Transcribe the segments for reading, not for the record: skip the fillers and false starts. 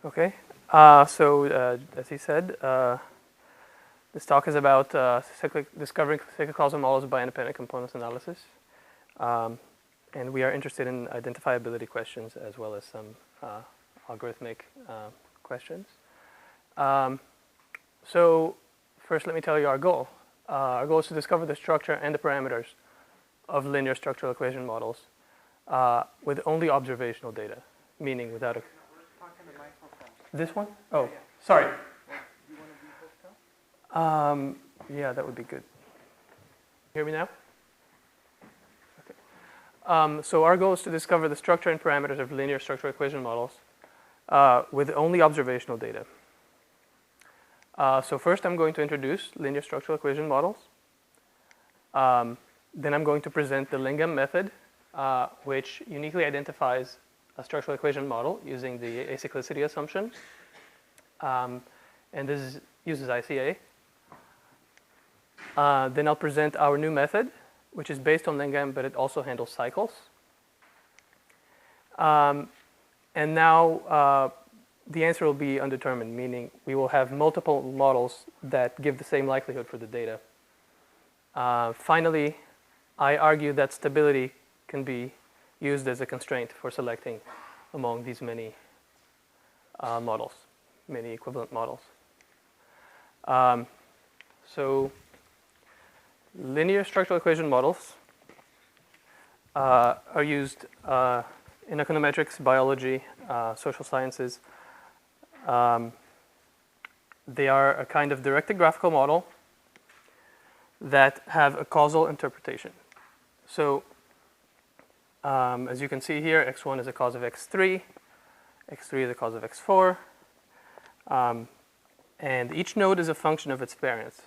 Okay. As he said, this talk is about discovering cyclic causal models by independent components analysis. And we are interested in identifiability questions as well as some algorithmic questions. So first, let me tell you our goal. Our goal is to discover the structure and the parameters of linear structural equation models with only observational data, meaning without a... This one? Oh, sorry. Yeah, that would be good. Hear me now? Okay. So our goal is to discover the structure and parameters of linear structural equation models with only observational data. So first I'm going to introduce linear structural equation models. Then I'm going to present the Lingham method, which uniquely identifies a structural equation model using the acyclicity assumption. And this uses ICA. Then I'll present our new method, which is based on Lingham, but it also handles cycles. And now the answer will be undetermined, meaning we will have multiple models that give the same likelihood for the data. Finally, I argue that stability can be used as a constraint for selecting among these many models, many equivalent models. So linear structural equation models are used in econometrics, biology, social sciences. They are a kind of directed graphical model that have a causal interpretation. So as you can see here, x1 is a cause of x3, x3 is a cause of x4, and each node is a function of its variance.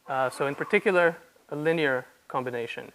So in particular, a linear combination.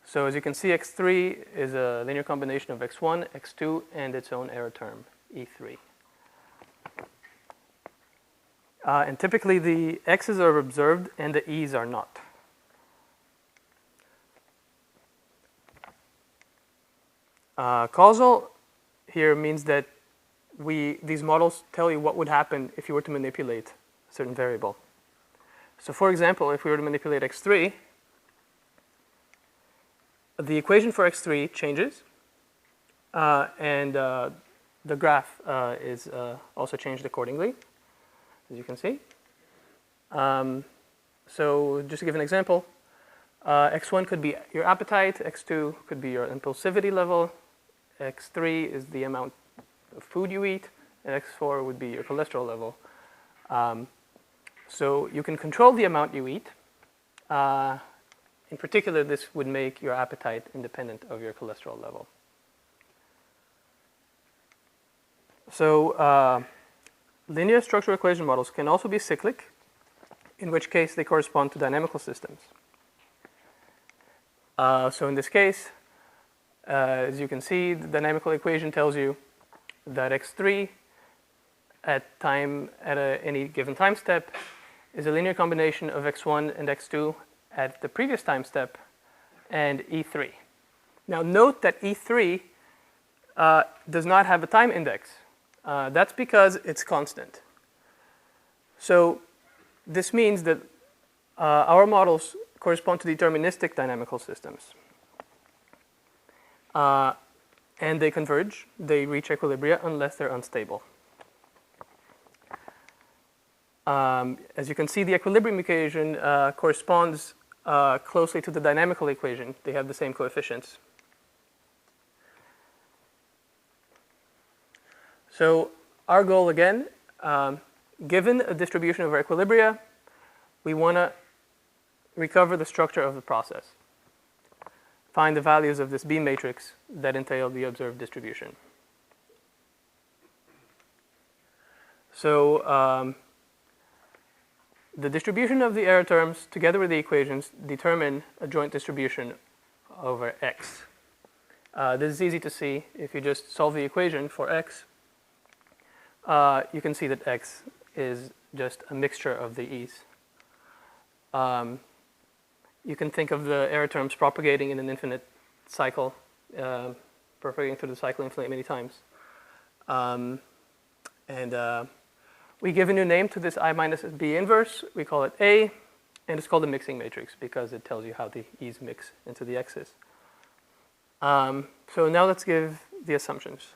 So as you can see, x3 is a linear combination of x1, x2, and its own error term, E3. And typically the x's are observed and the e's are not. Causal here means that these models tell you what would happen if you were to manipulate a certain variable. So for example, if we were to manipulate x3, the equation for x3 changes, and the graph is also changed accordingly, as you can see. So just to give an example, x1 could be your appetite, x2 could be your impulsivity level, x3 is the amount of food you eat, and x4 would be your cholesterol level. So you can control the amount you eat. In particular, this would make your appetite independent of your cholesterol level. So linear structural equation models can also be cyclic, in which case they correspond to dynamical systems. So in this case, as you can see, the dynamical equation tells you that x3 at any given time step is a linear combination of x1 and x2 at the previous time step and E3. Now note that E3 does not have a time index. That's because it's constant. So this means that our models correspond to deterministic dynamical systems. And they converge, they reach equilibria unless they're unstable. As you can see, the equilibrium equation corresponds closely to the dynamical equation. They have the same coefficients. So our goal again, given a distribution of our equilibria, we want to recover the structure of the process. Find the values of this B matrix that entail the observed distribution. So the distribution of the error terms together with the equations determine a joint distribution over x. This is easy to see. If you just solve the equation for x, you can see that x is just a mixture of the e's. You can think of the error terms propagating in an infinite cycle, propagating through the cycle infinitely many times. And And we give a new name to this I minus B inverse. We call it A, and it's called the mixing matrix because it tells you how the E's mix into the X's. So now let's give the assumptions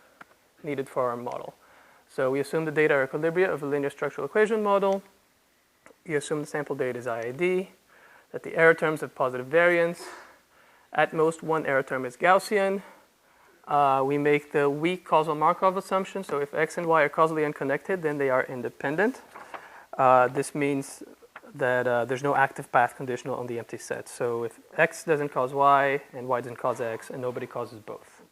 needed for our model. So we assume the data are equilibria of a linear structural equation model. We assume the sample data is IID, that the error terms have positive variance. At most, one error term is Gaussian. We make the weak causal Markov assumption. So if X and Y are causally unconnected, then they are independent. This means that there's no active path conditional on the empty set. So if X doesn't cause Y and Y doesn't cause X, and nobody causes both.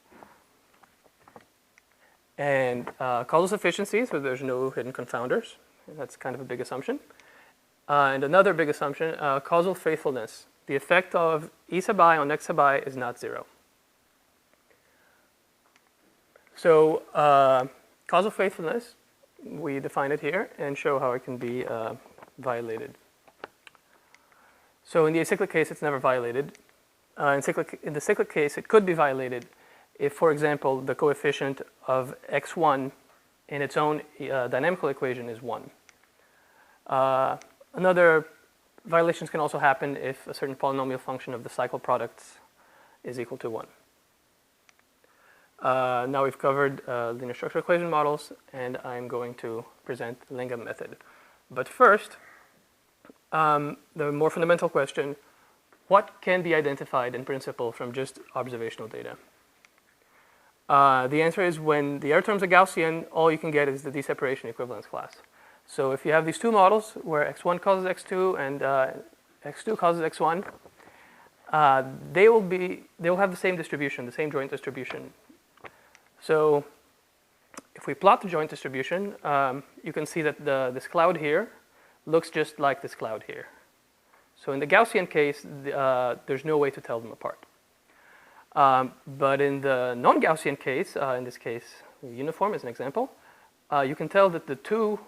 And causal sufficiency, so there's no hidden confounders. That's kind of a big assumption. And another big assumption, causal faithfulness. The effect of E sub I on X sub I is not zero. So causal faithfulness, we define it here and show how it can be violated. So in the acyclic case, it's never violated. In the cyclic case, it could be violated if, for example, the coefficient of x1 in its own dynamical equation is 1. Another violations can also happen if a certain polynomial function of the cycle products is equal to 1. Now we've covered linear structural equation models, and I'm going to present the Lingam method. But first, the more fundamental question, what can be identified in principle from just observational data? The answer is when the error terms are Gaussian, all you can get is the deseparation equivalence class. So if you have these two models where x1 causes x2 and x2 causes x1, they will have the same distribution, the same joint distribution. So if we plot the joint distribution, you can see that this cloud here looks just like this cloud here. So in the Gaussian case, there's no way to tell them apart. But in the non-Gaussian case, in this case, uniform as an example, you can tell that the two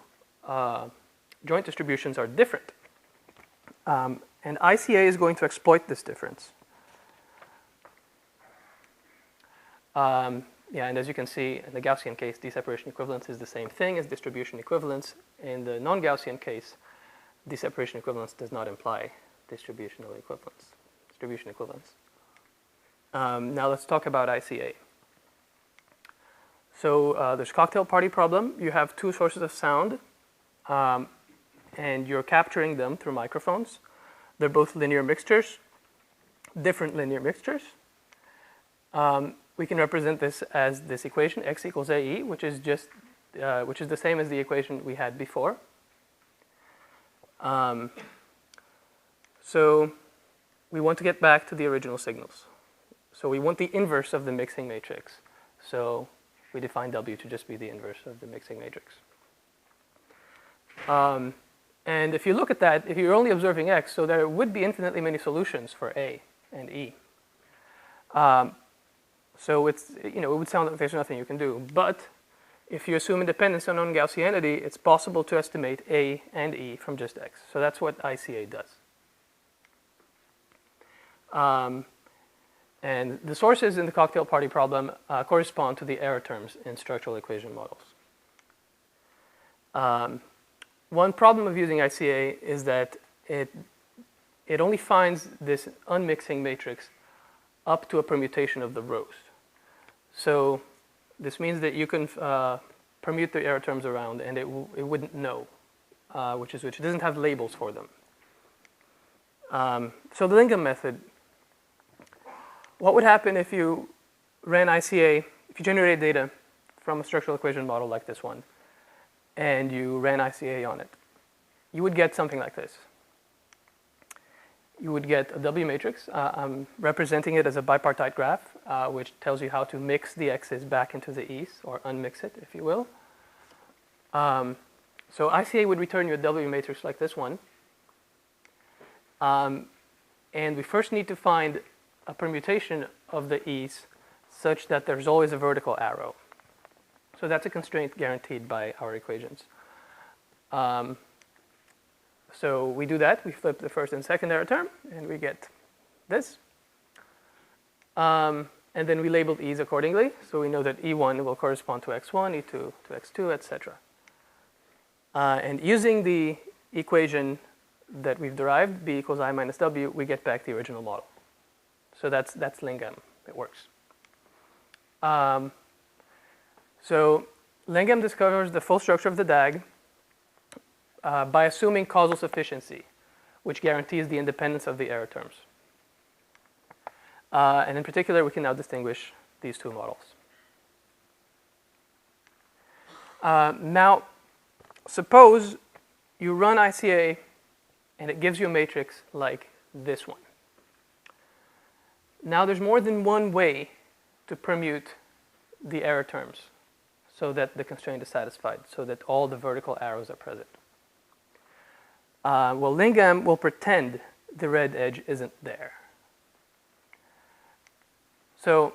joint distributions are different. And ICA is going to exploit this difference. Yeah, and as you can see, in the Gaussian case, deseparation equivalence is the same thing as distribution equivalence. In the non-Gaussian case, deseparation equivalence does not imply distribution equivalence. Now let's talk about ICA. So there's cocktail party problem. You have two sources of sound, and you're capturing them through microphones. They're both linear mixtures, different linear mixtures. We can represent this as this equation, x equals AE, which is the same as the equation we had before. So we want to get back to the original signals. So we want the inverse of the mixing matrix. So we define W to just be the inverse of the mixing matrix. And if you look at that, if you're only observing X, so there would be infinitely many solutions for A and E. So it's, it would sound like there's nothing you can do. But if you assume independence on non-Gaussianity, it's possible to estimate A and E from just X. So that's what ICA does. And the sources in the cocktail party problem correspond to the error terms in structural equation models. One problem of using ICA is that it only finds this unmixing matrix up to a permutation of the rows. So this means that you can permute the error terms around, and it wouldn't know which is which. It doesn't have labels for them. So the Lingam method, what would happen if you ran ICA, if you generated data from a structural equation model like this one, and you ran ICA on it? You would get something like this. You would get a W matrix. I'm representing it as a bipartite graph, which tells you how to mix the X's back into the E's, or unmix it, if you will. So ICA would return you a W matrix like this one. And we first need to find a permutation of the E's such that there's always a vertical arrow. So that's a constraint guaranteed by our equations. So we do that. We flip the first and second error term, and we get this. And then we labeled E's accordingly. So we know that E1 will correspond to X1, E2 to X2, etc. And using the equation that we've derived, b equals I minus w, we get back the original model. So that's LingM. It works. So LingM discovers the full structure of the DAG by assuming causal sufficiency, which guarantees the independence of the error terms. And in particular, we can now distinguish these two models. Now, suppose you run ICA and it gives you a matrix like this one. Now there's more than one way to permute the error terms so that the constraint is satisfied, so that all the vertical arrows are present. Well, LingM will pretend the red edge isn't there. So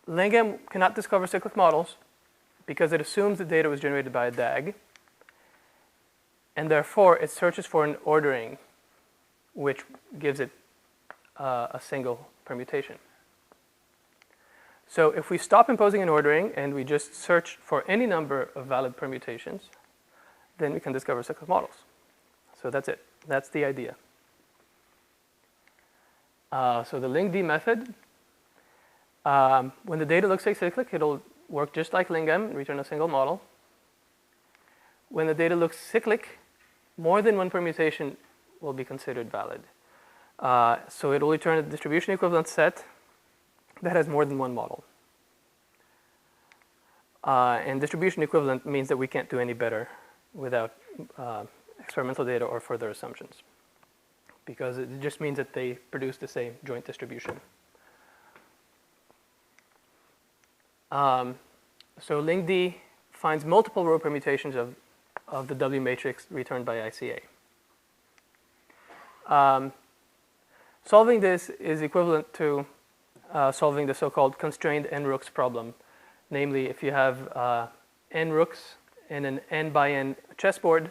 LingM cannot discover cyclic models because it assumes the data was generated by a DAG, and therefore it searches for an ordering which gives it a single permutation. So if we stop imposing an ordering and we just search for any number of valid permutations, then we can discover cyclic models. So that's it. That's the idea. So the LingD method, when the data looks like cyclic, it'll work just like LingM and return a single model. When the data looks cyclic, more than one permutation will be considered valid. So it will return a distribution equivalent set that has more than one model. And distribution equivalent means that we can't do any better without experimental data or further assumptions, because it just means that they produce the same joint distribution. So LingD finds multiple row permutations of the W matrix returned by ICA. Solving this is equivalent to solving the so-called constrained n rooks problem. Namely, if you have n rooks in an n by n chessboard,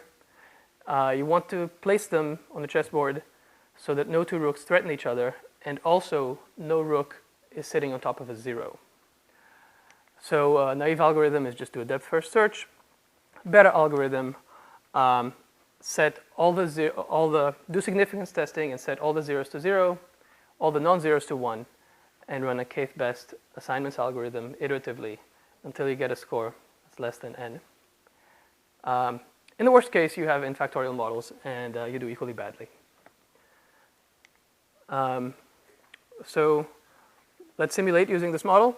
you want to place them on the chessboard so that no two rooks threaten each other, and also no rook is sitting on top of a 0. So a naive algorithm is just do a depth-first search. Better algorithm, do significance testing and set all the zeros to 0, all the non-zeros to 1, and run a kth-best assignments algorithm iteratively until you get a score that's less than n. In the worst case, you have n factorial models, and you do equally badly. So let's simulate using this model.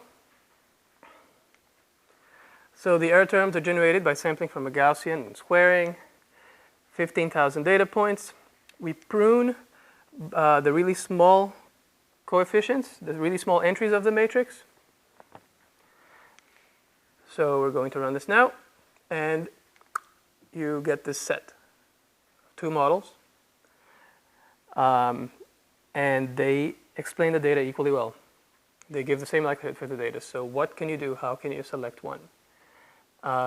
So the error terms are generated by sampling from a Gaussian and squaring, 15,000 data points. We prune the really small coefficients, the really small entries of the matrix. So we're going to run this now, and you get this set, two models, and they explain the data equally well. They give the same likelihood for the data. So what can you do? How can you select one?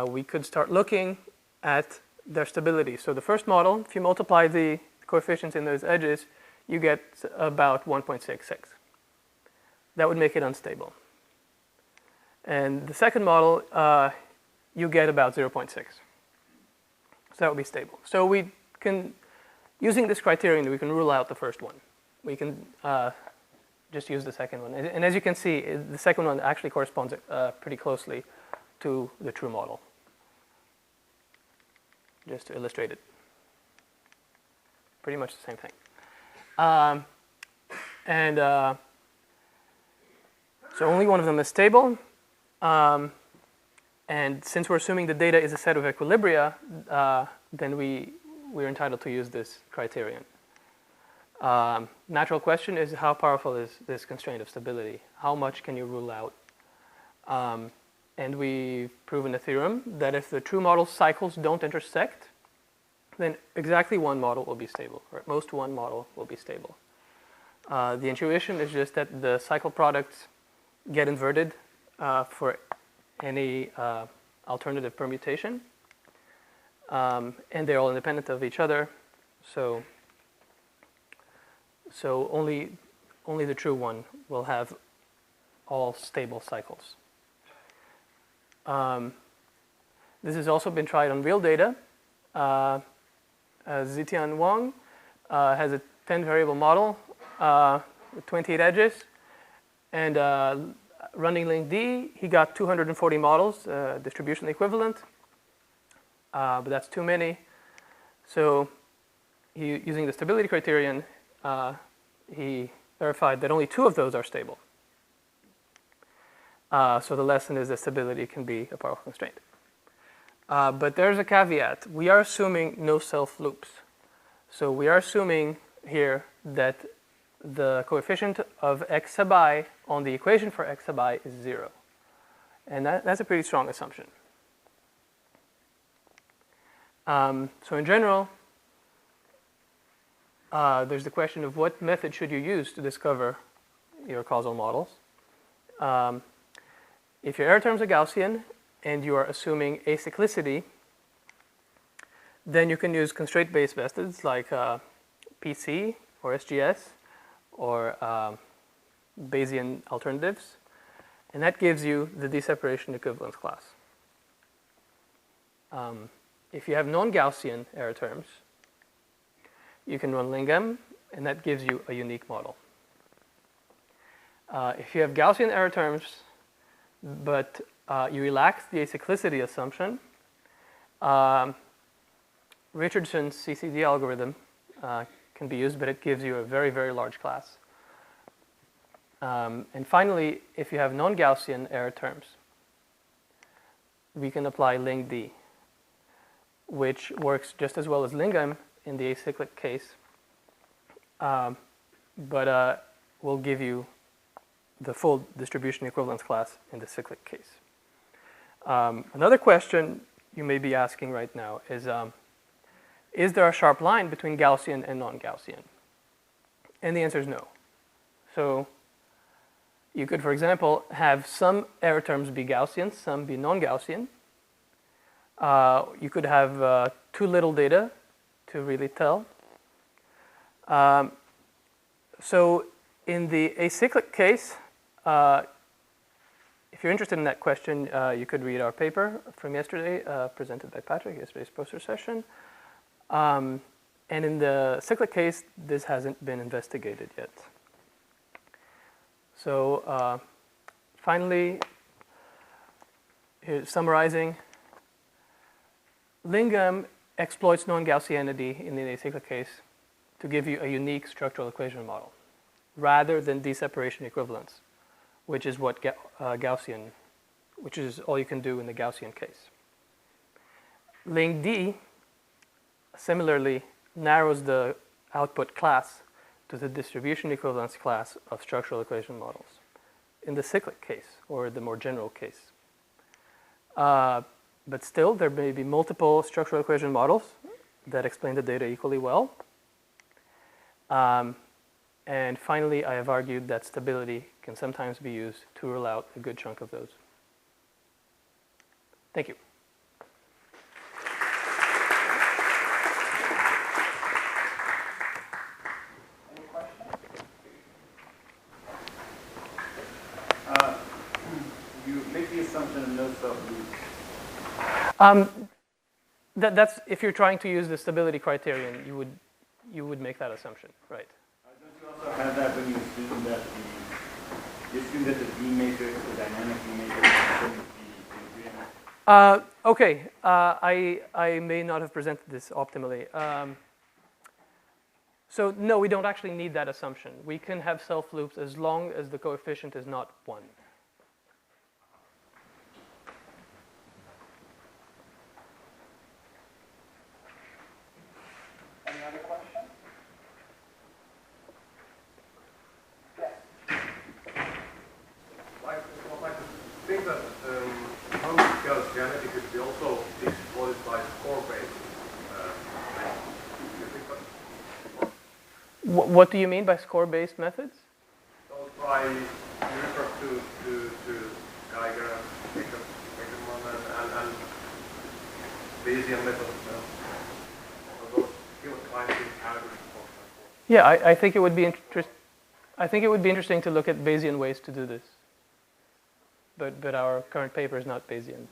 We could start looking at their stability. So the first model, if you multiply the coefficients in those edges, you get about 1.66. That would make it unstable. And the second model, you get about 0.6. So that would be stable. So we can, using this criterion, we can rule out the first one. We can just use the second one. And as you can see, the second one actually corresponds pretty closely to the true model. Just to illustrate it. Pretty much the same thing. So only one of them is stable. And since we're assuming the data is a set of equilibria, then we're entitled to use this criterion. Natural question is, how powerful is this constraint of stability? How much can you rule out? And we've proven a theorem that if the true model cycles don't intersect, then exactly one model will be stable, or at most one model will be stable. The intuition is just that the cycle products get inverted for any alternative permutation, and they're all independent of each other. So only the true one will have all stable cycles. This has also been tried on real data. Zitian Wang has a 10-variable model with 28 edges. And running LINCD, he got 240 models, distribution equivalent. But that's too many. So using the stability criterion, he verified that only 2 of those are stable. So the lesson is that stability can be a powerful constraint. But there's a caveat. We are assuming no self-loops. So we are assuming here that the coefficient of x sub I on the equation for x sub I is 0. And that's a pretty strong assumption. So in general, there's the question of what method should you use to discover your causal models. If your error terms are Gaussian and you are assuming acyclicity, then you can use constraint-based methods like PC or SGS or Bayesian alternatives. And that gives you the deseparation equivalence class. If you have non-Gaussian error terms, you can run Lingam, and that gives you a unique model. If you have Gaussian error terms, but you relax the acyclicity assumption, Richardson's CCD algorithm can be used, but it gives you a very, very large class. And finally, if you have non-Gaussian error terms, we can apply LINCD, which works just as well as Lingam in the acyclic case, but will give you the full distribution equivalence class in the cyclic case. Another question you may be asking right now is there a sharp line between Gaussian and non-Gaussian? And the answer is no. So you could, for example, have some error terms be Gaussian, some be non-Gaussian. You could have too little data to really tell. So in the acyclic case, if you're interested in that question, you could read our paper from yesterday, presented by Patrick, yesterday's poster session. And in the cyclic case, this hasn't been investigated yet. So finally, here's summarizing. Lingam exploits non-Gaussianity in the acyclic case to give you a unique structural equation model, rather than deseparation equivalence, which is what Gaussian, which is all you can do in the Gaussian case. LINCD similarly narrows the output class to the distribution equivalence class of structural equation models in the cyclic case, or the more general case. But still, there may be multiple structural equation models that explain the data equally well. And finally, I have argued that stability can sometimes be used to rule out a good chunk of those. Thank you. Any questions? You make the assumption of no self-loops. That's if you're trying to use the stability criterion, you would make that assumption, right? Don't you also have that when you assume that the D matrix, the dynamic D matrix, is the Okay, I may not have presented this optimally. So no, we don't actually need that assumption. We can have self-loops as long as the coefficient is not 1. Any other questions? Yes. I think that non-Gaussianity could be also exploited by score-based. What do you mean by score-based methods? So by you refer to Geiger, Wickerman, and Bayesian methods. Those field finding algorithms, for example. Yeah, I think it would be interesting to look at Bayesian ways to do this. But our current paper is not Bayesian.